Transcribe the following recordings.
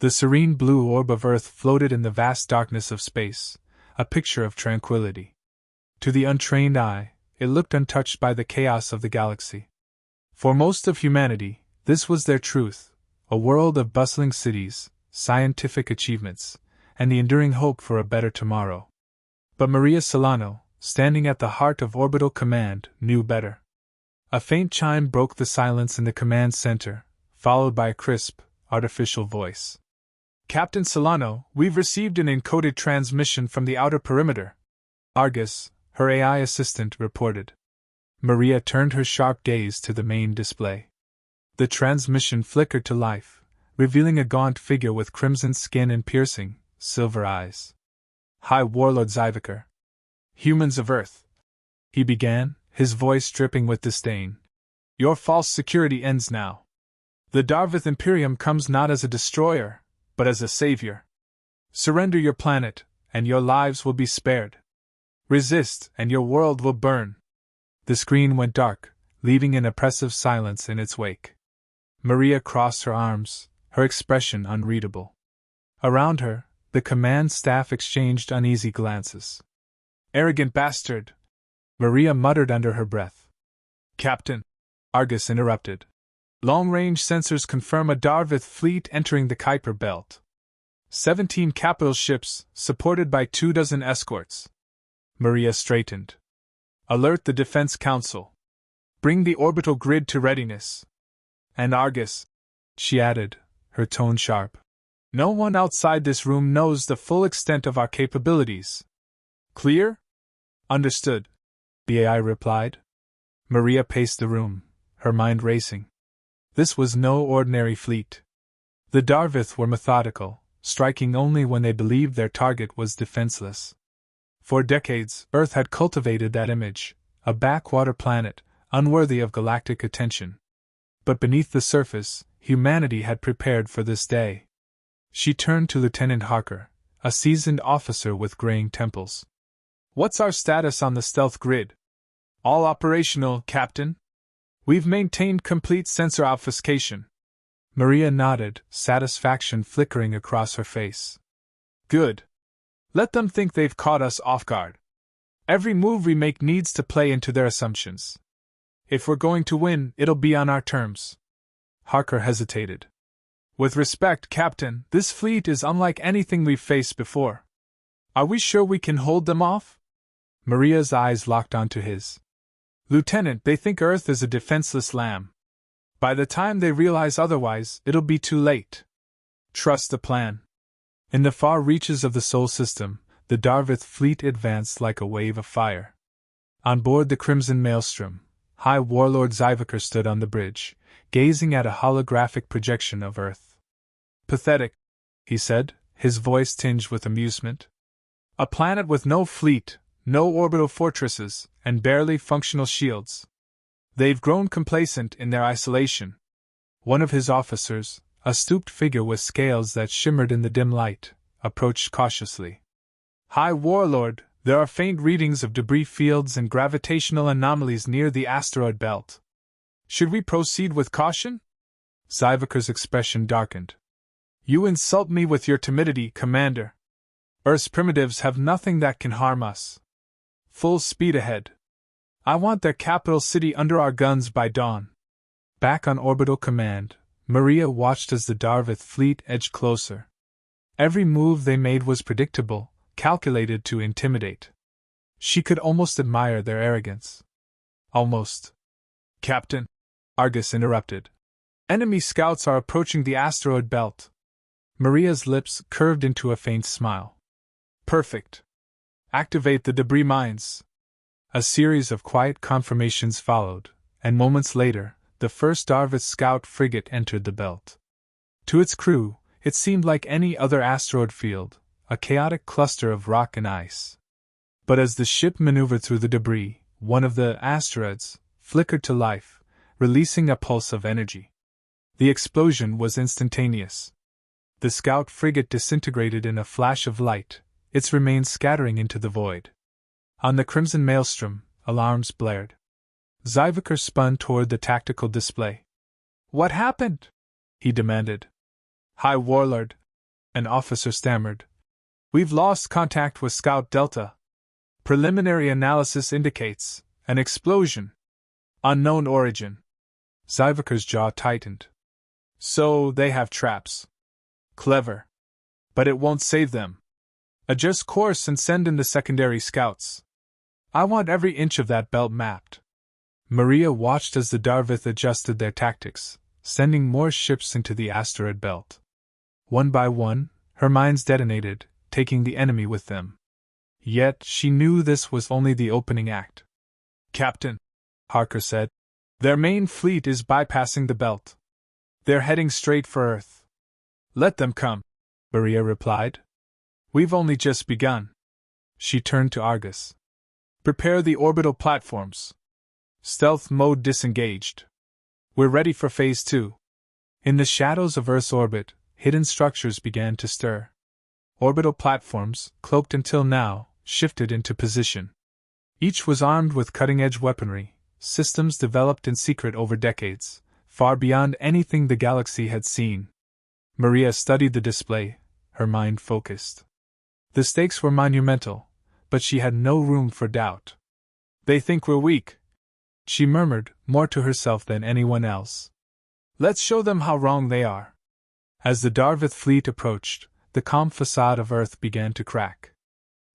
The serene blue orb of Earth floated in the vast darkness of space, a picture of tranquility. To the untrained eye, it looked untouched by the chaos of the galaxy. For most of humanity, this was their truth, a world of bustling cities, scientific achievements, and the enduring hope for a better tomorrow. But Maria Solano, standing at the heart of Orbital Command, knew better. A faint chime broke the silence in the command center, followed by a crisp, artificial voice. "Captain Solano, we've received an encoded transmission from the outer perimeter," Argus, her AI assistant, reported. Maria turned her sharp gaze to the main display. The transmission flickered to life, revealing a gaunt figure with crimson skin and piercing, silver eyes. "High Warlord Zyvaker. Humans of Earth," he began, his voice dripping with disdain. "Your false security ends now. The Darvith Imperium comes not as a destroyer, but as a savior. Surrender your planet, and your lives will be spared. Resist, and your world will burn." The screen went dark, leaving an oppressive silence in its wake. Maria crossed her arms, her expression unreadable. Around her, the command staff exchanged uneasy glances. "Arrogant bastard," Maria muttered under her breath. "Captain," Argus interrupted. "Long-range sensors confirm a Darvith fleet entering the Kuiper Belt. 17 capital ships, supported by 24 escorts." Maria straightened. "Alert the Defense Council. Bring the orbital grid to readiness. And Argus," she added, her tone sharp. "No one outside this room knows the full extent of our capabilities. Clear?" "Understood," the AI replied. Maria paced the room, her mind racing. This was no ordinary fleet. The Darvith were methodical, striking only when they believed their target was defenseless. For decades, Earth had cultivated that image, a backwater planet, unworthy of galactic attention. But beneath the surface, humanity had prepared for this day. She turned to Lieutenant Harker, a seasoned officer with graying temples. "What's our status on the stealth grid?" "All operational, Captain. We've maintained complete sensor obfuscation." Maria nodded, satisfaction flickering across her face. "Good. Let them think they've caught us off guard. Every move we make needs to play into their assumptions. If we're going to win, it'll be on our terms." Harker hesitated. "With respect, Captain, this fleet is unlike anything we've faced before. Are we sure we can hold them off?" Maria's eyes locked onto his. "Lieutenant, they think Earth is a defenseless lamb. By the time they realize otherwise, it'll be too late. Trust the plan." In the far reaches of the Sol system, the Darvith fleet advanced like a wave of fire. On board the Crimson Maelstrom, High Warlord Zyvaker stood on the bridge, gazing at a holographic projection of Earth. "Pathetic," he said, his voice tinged with amusement. "A planet with no fleet, no orbital fortresses, and barely functional shields. They've grown complacent in their isolation." One of his officers, a stooped figure with scales that shimmered in the dim light, approached cautiously. "High Warlord, there are faint readings of debris fields and gravitational anomalies near the asteroid belt. Should we proceed with caution?" Zyvaker's expression darkened. "You insult me with your timidity, Commander. Earth's primitives have nothing that can harm us. Full speed ahead. I want their capital city under our guns by dawn." Back on Orbital Command, Maria watched as the Darvith fleet edged closer. Every move they made was predictable, calculated to intimidate. She could almost admire their arrogance. "Almost." "Captain," Argus interrupted. "Enemy scouts are approaching the asteroid belt." Maria's lips curved into a faint smile. "Perfect. Activate the debris mines." A series of quiet confirmations followed, and moments later, the first Darvith scout frigate entered the belt. To its crew, it seemed like any other asteroid field, a chaotic cluster of rock and ice. But as the ship maneuvered through the debris, one of the asteroids flickered to life, releasing a pulse of energy. The explosion was instantaneous. The scout frigate disintegrated in a flash of light, its remains scattering into the void. On the Crimson Maelstrom, alarms blared. Zyvaker spun toward the tactical display. "What happened?" he demanded. "High Warlord," An officer stammered. We've lost contact with Scout Delta. Preliminary analysis indicates an explosion. Unknown origin. Zyvaker's jaw tightened. So they have traps. Clever. But it won't save them. Adjust course and send in the secondary scouts. I want every inch of that belt mapped. Maria watched as the Darvith adjusted their tactics, sending more ships into the asteroid belt. One by one, her mines detonated, taking the enemy with them. Yet she knew this was only the opening act. Captain, Harker said, their main fleet is bypassing the belt. They're heading straight for Earth. Let them come, Maria replied. We've only just begun. She turned to Argus. Prepare the orbital platforms. Stealth mode disengaged. We're ready for Phase 2. In the shadows of Earth's orbit, hidden structures began to stir. Orbital platforms, cloaked until now, shifted into position. Each was armed with cutting-edge weaponry, systems developed in secret over decades, far beyond anything the galaxy had seen. Maria studied the display, her mind focused. The stakes were monumental, but she had no room for doubt. They think we're weak, she murmured, more to herself than anyone else. Let's show them how wrong they are. As the Darvith fleet approached, the calm facade of Earth began to crack.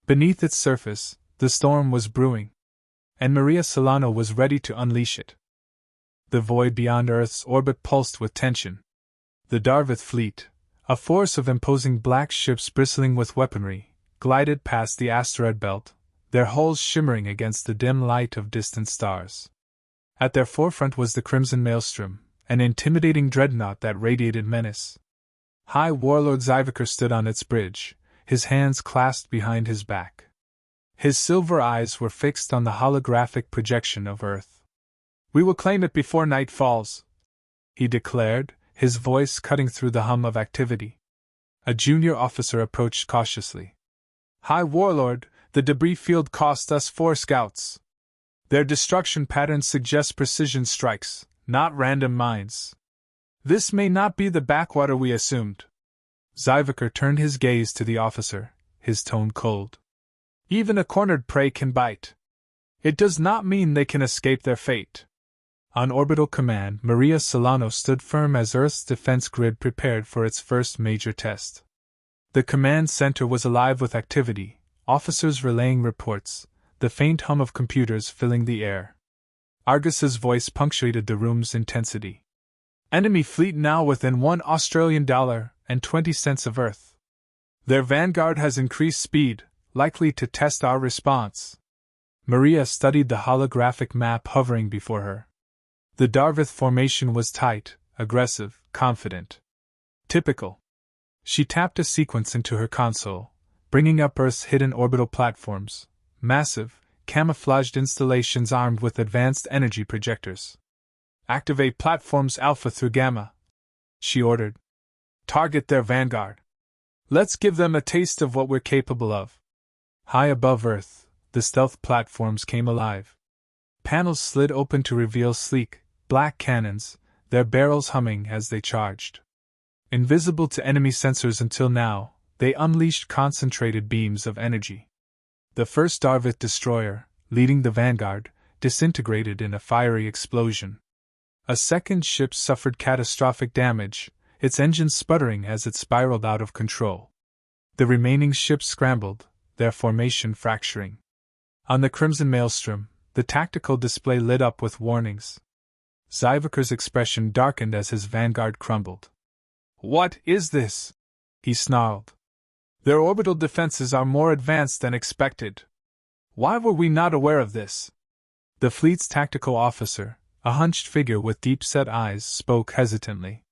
Beneath its surface, the storm was brewing, and Maria Solano was ready to unleash it. The void beyond Earth's orbit pulsed with tension. The Darvith fleet, a force of imposing black ships bristling with weaponry, glided past the asteroid belt, their hulls shimmering against the dim light of distant stars. At their forefront was the Crimson Maelstrom, an intimidating dreadnought that radiated menace. High Warlord Zyvaker stood on its bridge, his hands clasped behind his back. His silver eyes were fixed on the holographic projection of Earth. We will claim it before night falls, he declared, his voice cutting through the hum of activity. A junior officer approached cautiously. High Warlord, the debris field cost us 4 scouts. Their destruction patterns suggest precision strikes, not random mines. This may not be the backwater we assumed. Zyvaker turned his gaze to the officer, his tone cold. Even a cornered prey can bite. It does not mean they can escape their fate. On orbital command, Maria Solano stood firm as Earth's defense grid prepared for its first major test. The command center was alive with activity, officers relaying reports, the faint hum of computers filling the air. Argus's voice punctuated the room's intensity. Enemy fleet now within $1.20 of Earth. Their vanguard has increased speed, likely to test our response. Maria studied the holographic map hovering before her. The Darvith formation was tight, aggressive, confident. Typical. She tapped a sequence into her console, bringing up Earth's hidden orbital platforms, massive, camouflaged installations armed with advanced energy projectors. Activate platforms Alpha through Gamma, she ordered. Target their vanguard. Let's give them a taste of what we're capable of. High above Earth, the stealth platforms came alive. Panels slid open to reveal sleek, black cannons, their barrels humming as they charged. Invisible to enemy sensors until now, they unleashed concentrated beams of energy. The first Darvith destroyer, leading the vanguard, disintegrated in a fiery explosion. A second ship suffered catastrophic damage, its engines sputtering as it spiraled out of control. The remaining ships scrambled, their formation fracturing. On the Crimson Maelstrom, the tactical display lit up with warnings. Zyvaker's expression darkened as his vanguard crumbled. What is this? He snarled. Their orbital defenses are more advanced than expected. Why were we not aware of this? The fleet's tactical officer, a hunched figure with deep-set eyes, spoke hesitantly.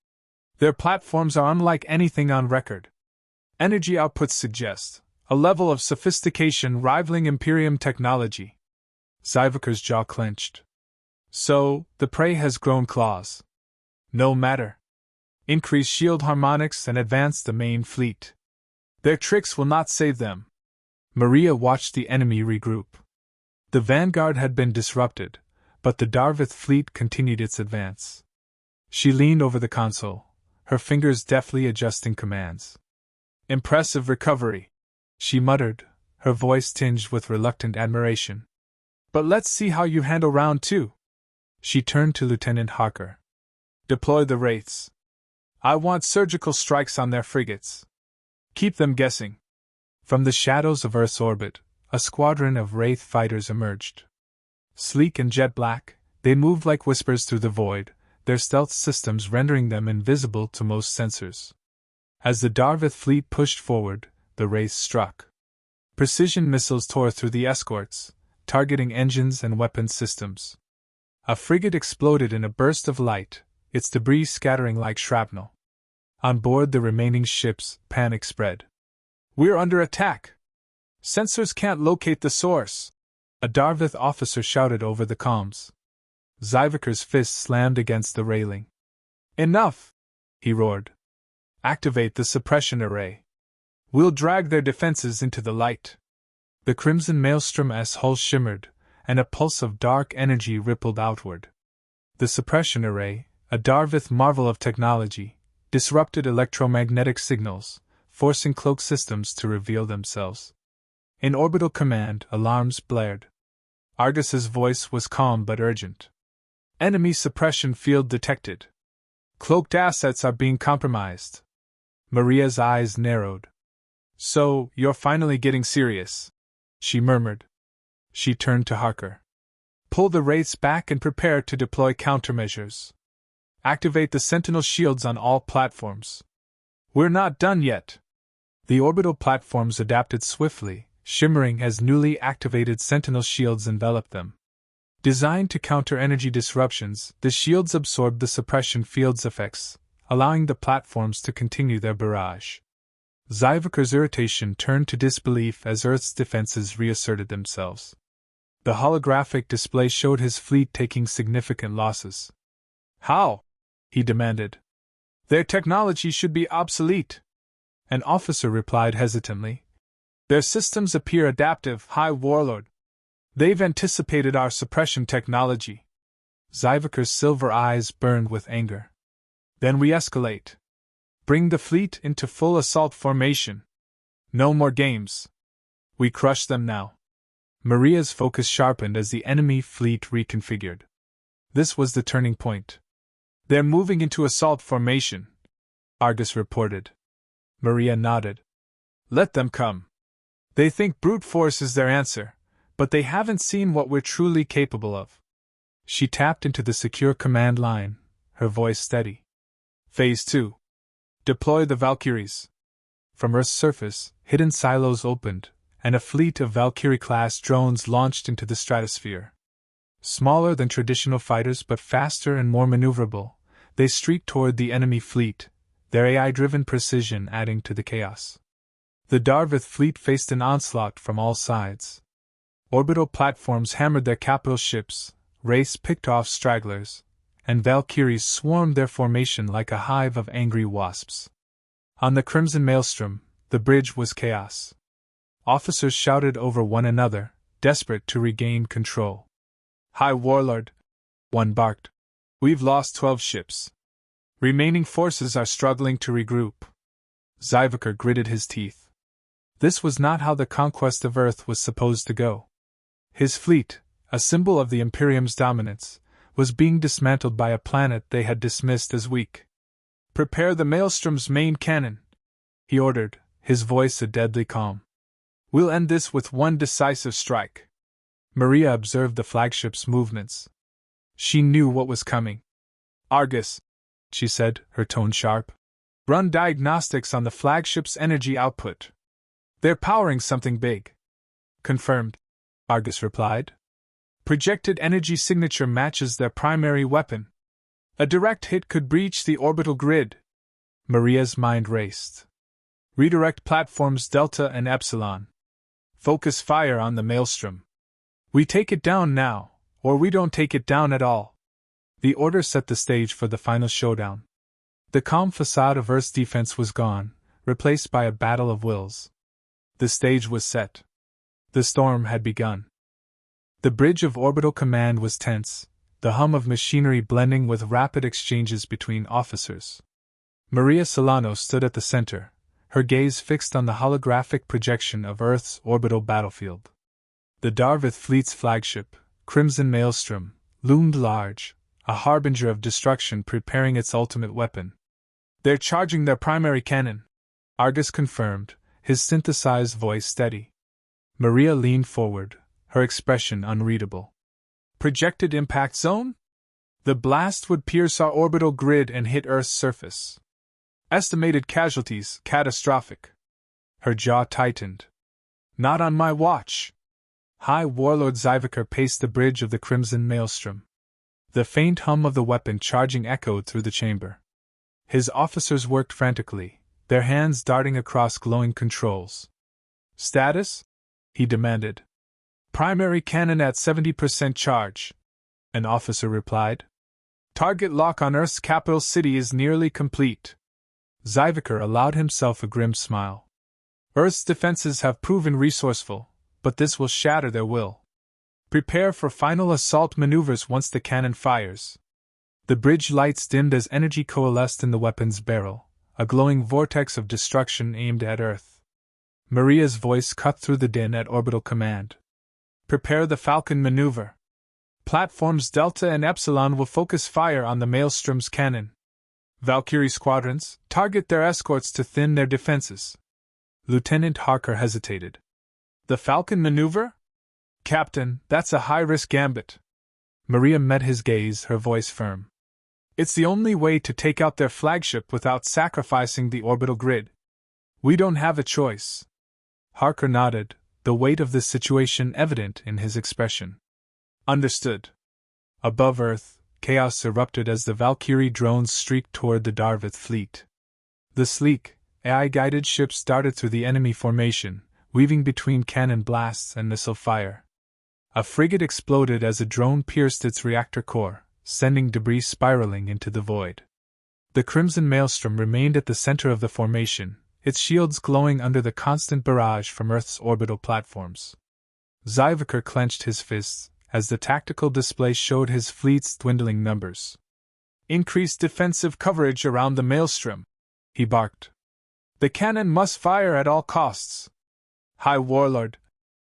Their platforms are unlike anything on record. Energy outputs suggest a level of sophistication rivaling Imperium technology. Zyvaker's jaw clenched. So, the prey has grown claws. No matter. Increase shield harmonics and advance the main fleet. Their tricks will not save them. Maria watched the enemy regroup. The vanguard had been disrupted, but the Darvith fleet continued its advance. She leaned over the console, her fingers deftly adjusting commands. Impressive recovery, she muttered, her voice tinged with reluctant admiration. But let's see how you handle round 2. She turned to Lieutenant Harker. Deploy the Wraiths. I want surgical strikes on their frigates. Keep them guessing. From the shadows of Earth's orbit, a squadron of Wraith fighters emerged. Sleek and jet black, they moved like whispers through the void, their stealth systems rendering them invisible to most sensors. As the Darvith fleet pushed forward, the Wraiths struck. Precision missiles tore through the escorts, targeting engines and weapons systems. A frigate exploded in a burst of light, its debris scattering like shrapnel. On board the remaining ships, panic spread. We're under attack! Sensors can't locate the source! A Darvith officer shouted over the comms. Zyviker's fist slammed against the railing. Enough! He roared. Activate the suppression array. We'll drag their defenses into the light. The crimson Maelstrom-S hull shimmered, and a pulse of dark energy rippled outward. The suppression array, a Darvith marvel of technology, disrupted electromagnetic signals, forcing cloak systems to reveal themselves. In orbital command, alarms blared. Argus's voice was calm but urgent. Enemy suppression field detected. Cloaked assets are being compromised. Maria's eyes narrowed. So, you're finally getting serious, she murmured. She turned to Harker. Pull the Wraiths back and prepare to deploy countermeasures. Activate the Sentinel shields on all platforms. We're not done yet. The orbital platforms adapted swiftly, shimmering as newly activated Sentinel shields enveloped them. Designed to counter energy disruptions, the shields absorbed the suppression field's effects, allowing the platforms to continue their barrage. Zyviker's irritation turned to disbelief as Earth's defenses reasserted themselves. The holographic display showed his fleet taking significant losses. How? He demanded. Their technology should be obsolete. An officer replied hesitantly. Their systems appear adaptive, High Warlord. They've anticipated our suppression technology. Zyviker's silver eyes burned with anger. Then we escalate. Bring the fleet into full assault formation. No more games. We crush them now. Maria's focus sharpened as the enemy fleet reconfigured. This was the turning point. They're moving into assault formation, Argus reported. Maria nodded. Let them come. They think brute force is their answer, but they haven't seen what we're truly capable of. She tapped into the secure command line, her voice steady. Phase 2. Deploy the Valkyries. From Earth's surface, hidden silos opened, and a fleet of Valkyrie-class drones launched into the stratosphere. Smaller than traditional fighters but faster and more maneuverable, they streaked toward the enemy fleet, their AI-driven precision adding to the chaos. The Darvith fleet faced an onslaught from all sides. Orbital platforms hammered their capital ships, Wraiths picked off stragglers, and Valkyries swarmed their formation like a hive of angry wasps. On the Crimson Maelstrom, the bridge was chaos. Officers shouted over one another, desperate to regain control. High Warlord, one barked. We've lost 12 ships. Remaining forces are struggling to regroup. Zyviker gritted his teeth. This was not how the conquest of Earth was supposed to go. His fleet, a symbol of the Imperium's dominance, was being dismantled by a planet they had dismissed as weak. Prepare the Maelstrom's main cannon, he ordered, his voice a deadly calm. We'll end this with one decisive strike. Maria observed the flagship's movements. She knew what was coming. Argus, she said, her tone sharp. Run diagnostics on the flagship's energy output. They're powering something big. Confirmed, Argus replied. Projected energy signature matches their primary weapon. A direct hit could breach the orbital grid. Maria's mind raced. Redirect platforms Delta and Epsilon. Focus fire on the Maelstrom. We take it down now, or we don't take it down at all. The order set the stage for the final showdown. The calm facade of Earth's defense was gone, replaced by a battle of wills. The stage was set. The storm had begun. The bridge of orbital command was tense, the hum of machinery blending with rapid exchanges between officers. Maria Solano stood at the center, her gaze fixed on the holographic projection of Earth's orbital battlefield. The Darvith fleet's flagship, Crimson Maelstrom, loomed large, a harbinger of destruction preparing its ultimate weapon. "They're charging their primary cannon," Argus confirmed, his synthesized voice steady. Maria leaned forward, her expression unreadable. "Projected impact zone? The blast would pierce our orbital grid and hit Earth's surface. Estimated casualties, catastrophic." Her jaw tightened. "Not on my watch." High Warlord Zyviker paced the bridge of the Crimson Maelstrom. The faint hum of the weapon charging echoed through the chamber. His officers worked frantically, their hands darting across glowing controls. "Status?" he demanded. "Primary cannon at 70% charge," an officer replied. "Target lock on Earth's capital city is nearly complete." Zyviker allowed himself a grim smile. "Earth's defenses have proven resourceful, but this will shatter their will. Prepare for final assault maneuvers once the cannon fires." The bridge lights dimmed as energy coalesced in the weapon's barrel, a glowing vortex of destruction aimed at Earth. Maria's voice cut through the din at orbital command. "Prepare the Falcon maneuver. Platforms Delta and Epsilon will focus fire on the Maelstrom's cannon. Valkyrie squadrons, target their escorts to thin their defenses." Lieutenant Harker hesitated. "The Falcon maneuver? Captain, that's a high-risk gambit." Maria met his gaze, her voice firm. "It's the only way to take out their flagship without sacrificing the orbital grid. We don't have a choice." Harker nodded, the weight of this situation evident in his expression. "Understood." Above Earth, chaos erupted as the Valkyrie drones streaked toward the Darvith fleet. The sleek, AI-guided ships darted through the enemy formation, weaving between cannon blasts and missile fire. A frigate exploded as a drone pierced its reactor core, sending debris spiraling into the void. The Crimson Maelstrom remained at the center of the formation, its shields glowing under the constant barrage from Earth's orbital platforms. Zyviker clenched his fists as the tactical display showed his fleet's dwindling numbers. "Increase defensive coverage around the Maelstrom," he barked. "The cannon must fire at all costs." "High Warlord,"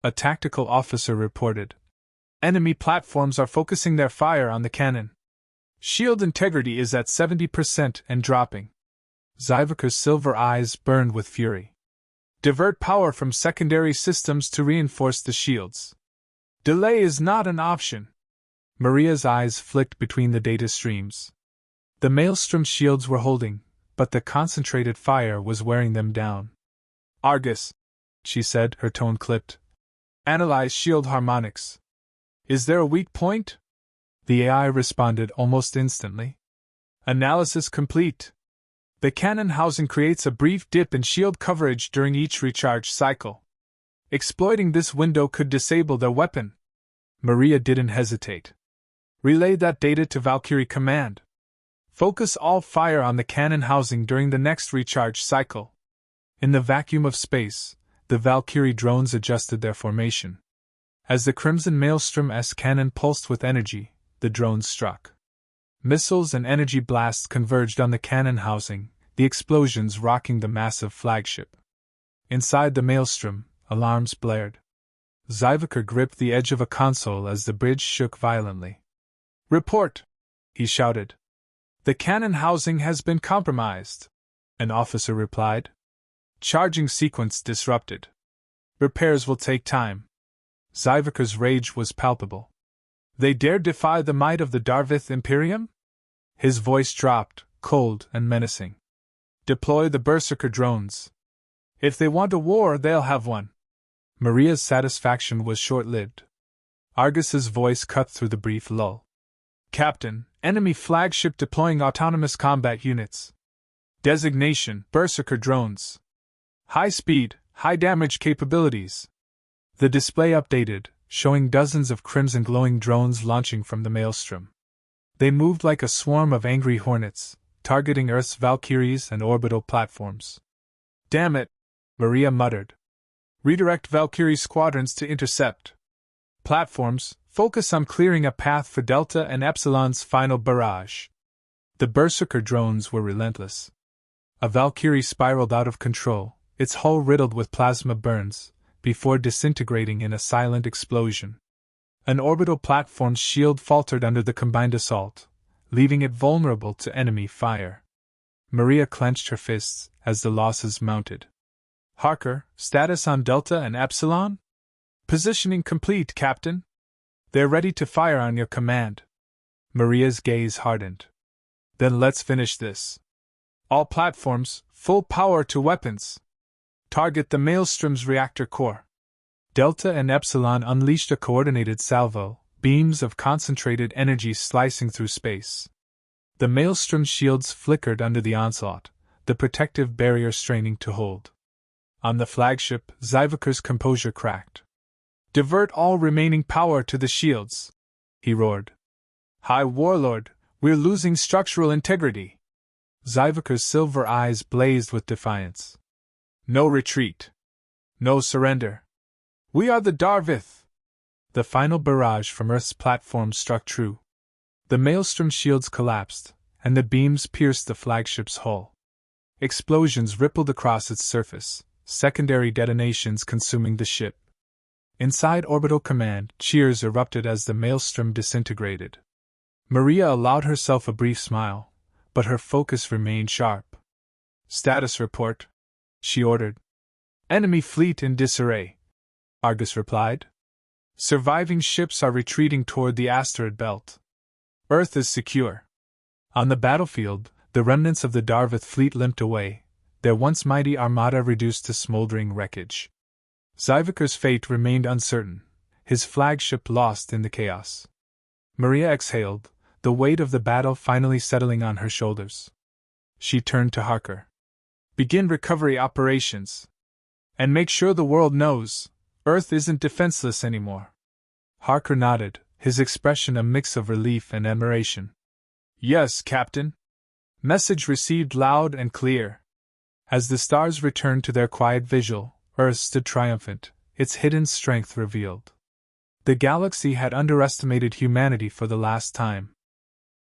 a tactical officer reported. "Enemy platforms are focusing their fire on the cannon. Shield integrity is at 70% and dropping." Zyviker's silver eyes burned with fury. "Divert power from secondary systems to reinforce the shields. Delay is not an option." Maria's eyes flicked between the data streams. The Maelstrom shields were holding, but the concentrated fire was wearing them down. "Argus," she said, her tone clipped. "Analyze shield harmonics. Is there a weak point?" The AI responded almost instantly. "Analysis complete. The cannon housing creates a brief dip in shield coverage during each recharge cycle. Exploiting this window could disable their weapon." Maria didn't hesitate. "Relay that data to Valkyrie Command. Focus all fire on the cannon housing during the next recharge cycle." In the vacuum of space, the Valkyrie drones adjusted their formation. As the Crimson Maelstrom's cannon pulsed with energy, the drones struck. Missiles and energy blasts converged on the cannon housing, the explosions rocking the massive flagship. Inside the Maelstrom, alarms blared. Zyviker gripped the edge of a console as the bridge shook violently. "Report!" he shouted. "The cannon housing has been compromised," an officer replied. "Charging sequence disrupted. Repairs will take time." Zyviker's rage was palpable. "They dare defy the might of the Darvith Imperium?" His voice dropped, cold and menacing. "Deploy the Berserker drones. If they want a war, they'll have one." Maria's satisfaction was short-lived. Argus's voice cut through the brief lull. "Captain, enemy flagship deploying autonomous combat units. Designation, Berserker drones. High speed, high damage capabilities." The display updated, showing dozens of crimson glowing drones launching from the Maelstrom. They moved like a swarm of angry hornets, targeting Earth's Valkyries and orbital platforms. "Damn it," Maria muttered. "Redirect Valkyrie squadrons to intercept. Platforms, focus on clearing a path for Delta and Epsilon's final barrage." The Berserker drones were relentless. A Valkyrie spiraled out of control, its hull riddled with plasma burns, before disintegrating in a silent explosion. An orbital platform's shield faltered under the combined assault, leaving it vulnerable to enemy fire. Maria clenched her fists as the losses mounted. Harker, status on Delta and Epsilon? Positioning complete, Captain. They're ready to fire on your command. Maria's gaze hardened. Then let's finish this. All platforms, full power to weapons. Target the Maelstrom's reactor core. Delta and Epsilon unleashed a coordinated salvo, beams of concentrated energy slicing through space. The Maelstrom's shields flickered under the onslaught, the protective barrier straining to hold. On the flagship, Zyvaker's composure cracked. Divert all remaining power to the shields, he roared. High Warlord, we're losing structural integrity. Zyvaker's silver eyes blazed with defiance. No retreat. No surrender. We are the Darvith. The final barrage from Earth's platform struck true. The Maelstrom shields collapsed, and the beams pierced the flagship's hull. Explosions rippled across its surface, secondary detonations consuming the ship. Inside Orbital Command, cheers erupted as the Maelstrom disintegrated. Maria allowed herself a brief smile, but her focus remained sharp. Status report, she ordered. Enemy fleet in disarray, Argus replied. Surviving ships are retreating toward the asteroid belt. Earth is secure. On the battlefield, the remnants of the Darvith fleet limped away, their once mighty armada reduced to smoldering wreckage. Zyvaker's fate remained uncertain, his flagship lost in the chaos. Maria exhaled, the weight of the battle finally settling on her shoulders. She turned to Harker. Begin recovery operations. And make sure the world knows, Earth isn't defenseless anymore. Harker nodded, his expression a mix of relief and admiration. Yes, Captain. Message received loud and clear. As the stars returned to their quiet vigil, Earth stood triumphant, its hidden strength revealed. The galaxy had underestimated humanity for the last time,